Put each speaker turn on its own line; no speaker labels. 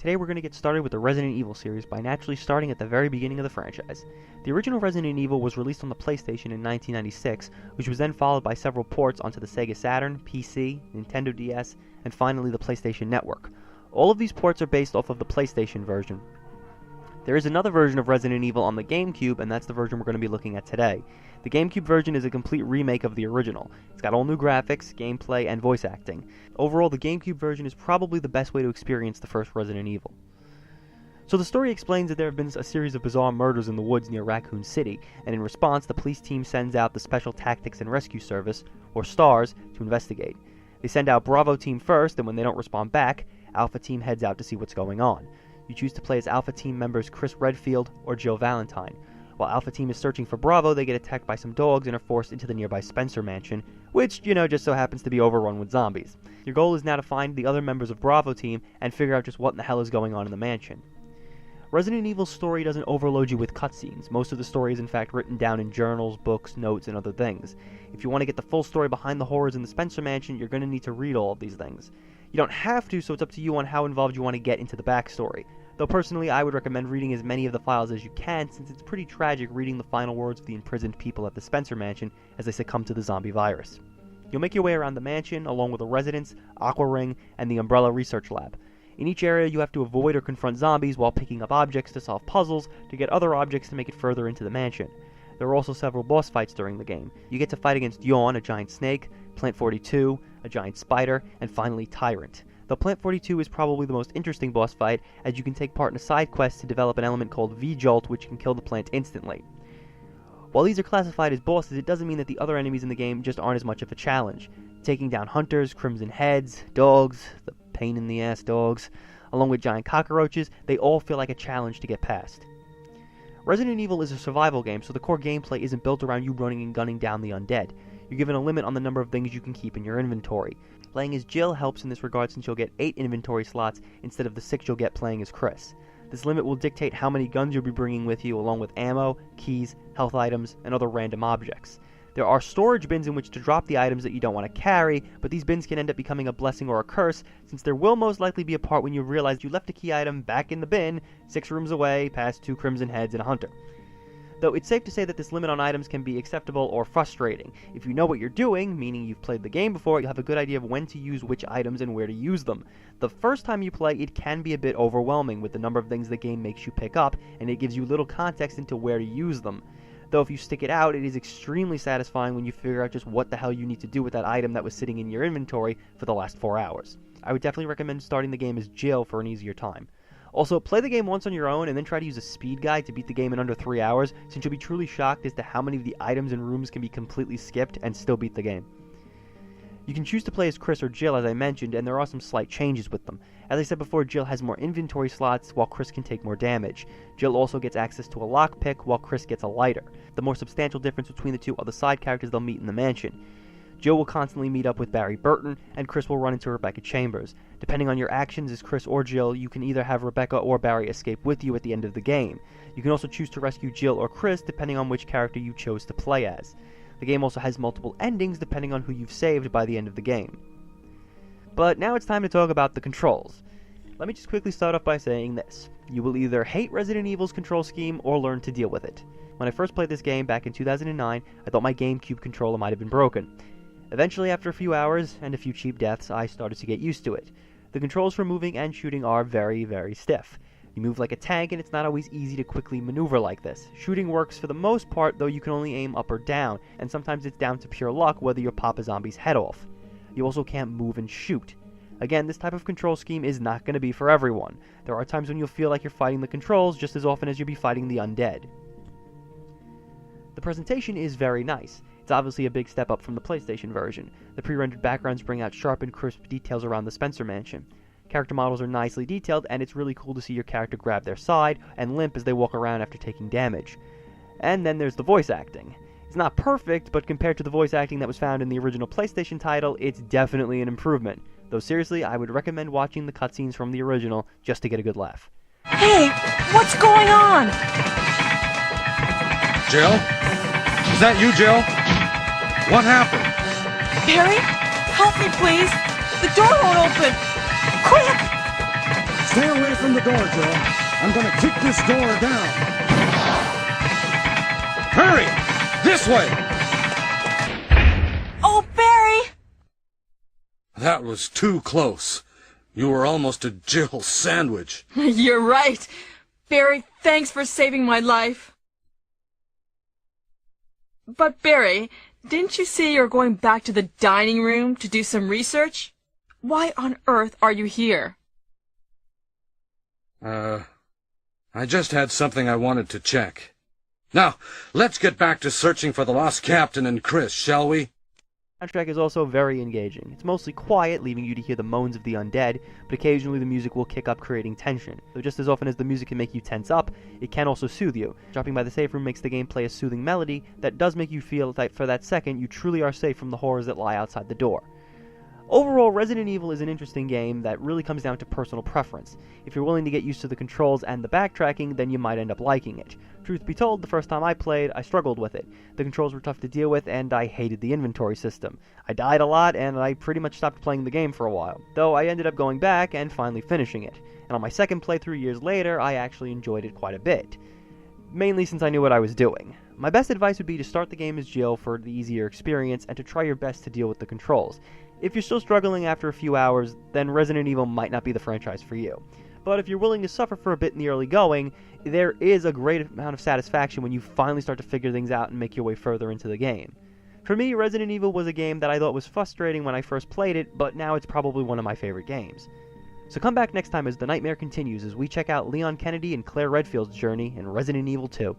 Today we're going to get started with the Resident Evil series by naturally starting at the very beginning of the franchise. The original Resident Evil was released on the PlayStation in 1996, which was then followed by several ports onto the Sega Saturn, PC, Nintendo DS, and finally the PlayStation Network. All of these ports are based off of the PlayStation version. There is another version of Resident Evil on the GameCube, and that's the version we're going to be looking at today. The GameCube version is a complete remake of the original. It's got all new graphics, gameplay, and voice acting. Overall, the GameCube version is probably the best way to experience the first Resident Evil. So the story explains that there have been a series of bizarre murders in the woods near Raccoon City, and in response, the police team sends out the Special Tactics and Rescue Service, or STARS, to investigate. They send out Bravo Team first, and when they don't respond back, Alpha Team heads out to see what's going on. You choose to play as Alpha Team members Chris Redfield or Jill Valentine. While Alpha Team is searching for Bravo, they get attacked by some dogs and are forced into the nearby Spencer Mansion, which, just so happens to be overrun with zombies. Your goal is now to find the other members of Bravo Team and figure out just what in the hell is going on in the mansion. Resident Evil's story doesn't overload you with cutscenes. Most of the story is in fact written down in journals, books, notes, and other things. If you want to get the full story behind the horrors in the Spencer Mansion, you're going to need to read all of these things. You don't have to, so it's up to you on how involved you want to get into the backstory. Though personally, I would recommend reading as many of the files as you can, since it's pretty tragic reading the final words of the imprisoned people at the Spencer Mansion as they succumb to the zombie virus. You'll make your way around the mansion, along with the residents, Aqua Ring, and the Umbrella Research Lab. In each area, you have to avoid or confront zombies while picking up objects to solve puzzles to get other objects to make it further into the mansion. There are also several boss fights during the game. You get to fight against Yawn, a giant snake, Plant 42, a giant spider, and finally Tyrant. Though Plant 42 is probably the most interesting boss fight, as you can take part in a side quest to develop an element called V-Jolt, which can kill the plant instantly. While these are classified as bosses, it doesn't mean that the other enemies in the game just aren't as much of a challenge. Taking down hunters, Crimson Heads, dogs, the pain-in-the-ass dogs, along with giant cockroaches, they all feel like a challenge to get past. Resident Evil is a survival game, so the core gameplay isn't built around you running and gunning down the undead. You're given a limit on the number of things you can keep in your inventory. Playing as Jill helps in this regard since you'll get 8 inventory slots instead of the 6 you'll get playing as Chris. This limit will dictate how many guns you'll be bringing with you, along with ammo, keys, health items, and other random objects. There are storage bins in which to drop the items that you don't want to carry, but these bins can end up becoming a blessing or a curse, since there will most likely be a part when you realize you left a key item back in the bin, 6 rooms away, past 2 Crimson Heads and a hunter. Though it's safe to say that this limit on items can be acceptable or frustrating. If you know what you're doing, meaning you've played the game before, you'll have a good idea of when to use which items and where to use them. The first time you play, it can be a bit overwhelming with the number of things the game makes you pick up, and it gives you little context into where to use them. Though if you stick it out, it is extremely satisfying when you figure out just what the hell you need to do with that item that was sitting in your inventory for the last 4 hours. I would definitely recommend starting the game as Jill for an easier time. Also, play the game once on your own and then try to use a speed guide to beat the game in under 3 hours, since you'll be truly shocked as to how many of the items and rooms can be completely skipped and still beat the game. You can choose to play as Chris or Jill, as I mentioned, and there are some slight changes with them. As I said before, Jill has more inventory slots, while Chris can take more damage. Jill also gets access to a lockpick, while Chris gets a lighter. The more substantial difference between the two are the side characters they'll meet in the mansion. Jill will constantly meet up with Barry Burton, and Chris will run into Rebecca Chambers. Depending on your actions as Chris or Jill, you can either have Rebecca or Barry escape with you at the end of the game. You can also choose to rescue Jill or Chris depending on which character you chose to play as. The game also has multiple endings depending on who you've saved by the end of the game. But now it's time to talk about the controls. Let me just quickly start off by saying this. You will either hate Resident Evil's control scheme or learn to deal with it. When I first played this game back in 2009, I thought my GameCube controller might have been broken. Eventually, after a few hours and a few cheap deaths, I started to get used to it. The controls for moving and shooting are very, very stiff. You move like a tank, and it's not always easy to quickly maneuver like this. Shooting works for the most part, though you can only aim up or down, and sometimes it's down to pure luck whether you'll pop a zombie's head off. You also can't move and shoot. Again, this type of control scheme is not going to be for everyone. There are times when you'll feel like you're fighting the controls just as often as you'll be fighting the undead. The presentation is very nice. It's obviously a big step up from the PlayStation version. The pre-rendered backgrounds bring out sharp and crisp details around the Spencer Mansion. Character models are nicely detailed, and it's really cool to see your character grab their side and limp as they walk around after taking damage. And then there's the voice acting. It's not perfect, but compared to the voice acting that was found in the original PlayStation title, it's definitely an improvement. Though seriously, I would recommend watching the cutscenes from the original just to get a good laugh.
Hey, what's going on?
Jill? Is that you, Jill? What happened?
Barry, help me please. The door won't open. Quick!
Stay away from the door, Jill. I'm gonna kick this door down. Hurry! This way!
Oh, Barry!
That was too close. You were almost a Jill sandwich.
You're right. Barry, thanks for saving my life. But Barry, didn't you say you're going back to the dining room to do some research? Why on earth are you here?
I just had something I wanted to check. Now, let's get back to searching for the lost captain and Chris, shall we?
The soundtrack is also very engaging. It's mostly quiet, leaving you to hear the moans of the undead, but occasionally the music will kick up, creating tension. So just as often as the music can make you tense up, it can also soothe you. Dropping by the safe room makes the game play a soothing melody that does make you feel that for that second you truly are safe from the horrors that lie outside the door. Overall, Resident Evil is an interesting game that really comes down to personal preference. If you're willing to get used to the controls and the backtracking, then you might end up liking it. Truth be told, the first time I played, I struggled with it. The controls were tough to deal with, and I hated the inventory system. I died a lot, and I pretty much stopped playing the game for a while, though I ended up going back and finally finishing it. And on my second playthrough years later, I actually enjoyed it quite a bit. Mainly since I knew what I was doing. My best advice would be to start the game as Jill for the easier experience, and to try your best to deal with the controls. If you're still struggling after a few hours, then Resident Evil might not be the franchise for you. But if you're willing to suffer for a bit in the early going, there is a great amount of satisfaction when you finally start to figure things out and make your way further into the game. For me, Resident Evil was a game that I thought was frustrating when I first played it, but now it's probably one of my favorite games. So come back next time as the nightmare continues as we check out Leon Kennedy and Claire Redfield's journey in Resident Evil 2.